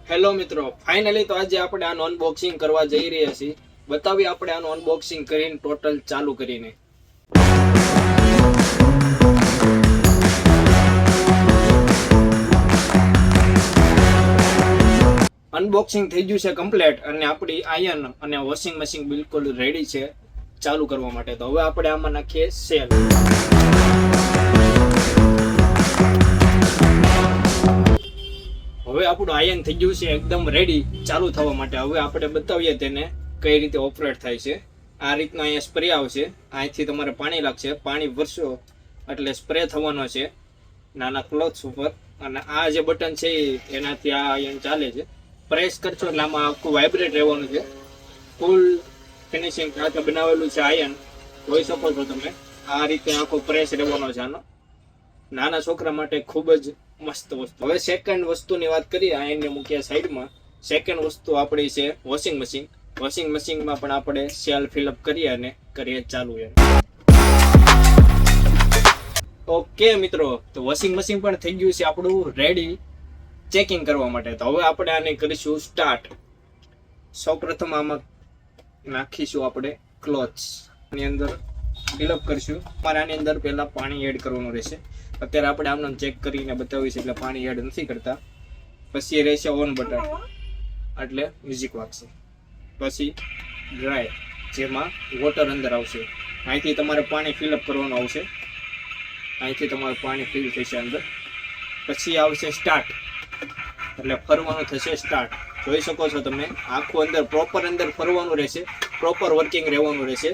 Hello મિત્રો, finally તો આજે આપણે આનું અનબોક્સિંગ કરવા જઈ રહ્યા છીએ. બતાવીએ આપણે આનું અનબોક્સિંગ કરીને ટોટલ ચાલુ કરીને. અનબોક્સિંગ થઈ ગયું છે કમ્પ્લીટ અને આપણી આયર્ન અને વોશિંગ મશીન બિલકુલ રેડી છે ચાલુ કરવા માટે. તો હવે આપણે આમાં નાખીએ સેલ. હવે આપણું આયર્ન થઈ ગયું છે એકદમ રેડી ચાલુ થવા માટે. હવે આપણે બતાવીએ તેને કઈ રીતે ઓપરેટ થાય છે. આ રીતનો અહીંયા સ્પ્રે આવશે, અહીંથી તમારે પાણી લાગશે, પાણી ભરશો એટલે સ્પ્રે થવાનો છે નાના ક્લોથ્સ ઉપર. અને આ જે બટન છે એનાથી આ આયર્ન ચાલે છે. પ્રેસ કરશો એટલે આમાં આખું વાઇબ્રેટ રહેવાનું છે. ફૂલ ફિનિશિંગ સાથે બનાવેલું છે આયર્ન, જોઈ શકો છો તમે. આ રીતે આખો પ્રેસ રહેવાનો છે આનો. નાના છોકરા માટે ખૂબ જ મસ્ત વસ્તુ. હવે સેકન્ડ વસ્તુની વાત કરીએ, આયર્નને મૂક્યા સાઈડમાં. સેકન્ડ વસ્તુ આપણી છે વોશિંગ મશીન. વોશિંગ મશીનમાં પણ આપણે સેલ ફિલઅપ કરીએ અને કરીએ ચાલુ. ઓકે મિત્રો, તો વોશિંગ મશીન પણ થઈ ગયું છે આપણું રેડી ચેકિંગ કરવા માટે. તો હવે આપણે આને કરીશું સ્ટાર્ટ. સૌપ્રથમ આમાં નાખીશું આપણે ક્લોથ્સ ની અંદર ફિલઅપ કરીશું. મારે આની અંદર પહેલા પાણી એડ કરવાનું રહેશે. અત્યારે આપણે આમને ચેક કરીને બતાવીશું એટલે પાણી એડ નથી કરતા. પછી રહેશે ઓન બટન એટલે મ્યુઝિક વાગશે. પછી ડ્રાય જેમાં વોટર અંદર આવશે. અહીંથી તમારે પાણી ફિલઅપ કરવાનું આવશે. અહીંથી તમારું પાણી ફિલ થશે અંદર. પછી આવશે સ્ટાર્ટ એટલે ફરવાનું થશે સ્ટાર્ટ. જોઈ શકો છો તમે, આખું અંદર પ્રોપર અંદર ફરવાનું રહેશે, પ્રોપર વર્કિંગ રહેવાનું રહેશે.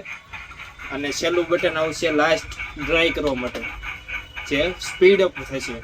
અને છેલ્લું બટન આવશે લાસ્ટ ડ્રાય કરવા માટે, જે સ્પીડ અપ થશે.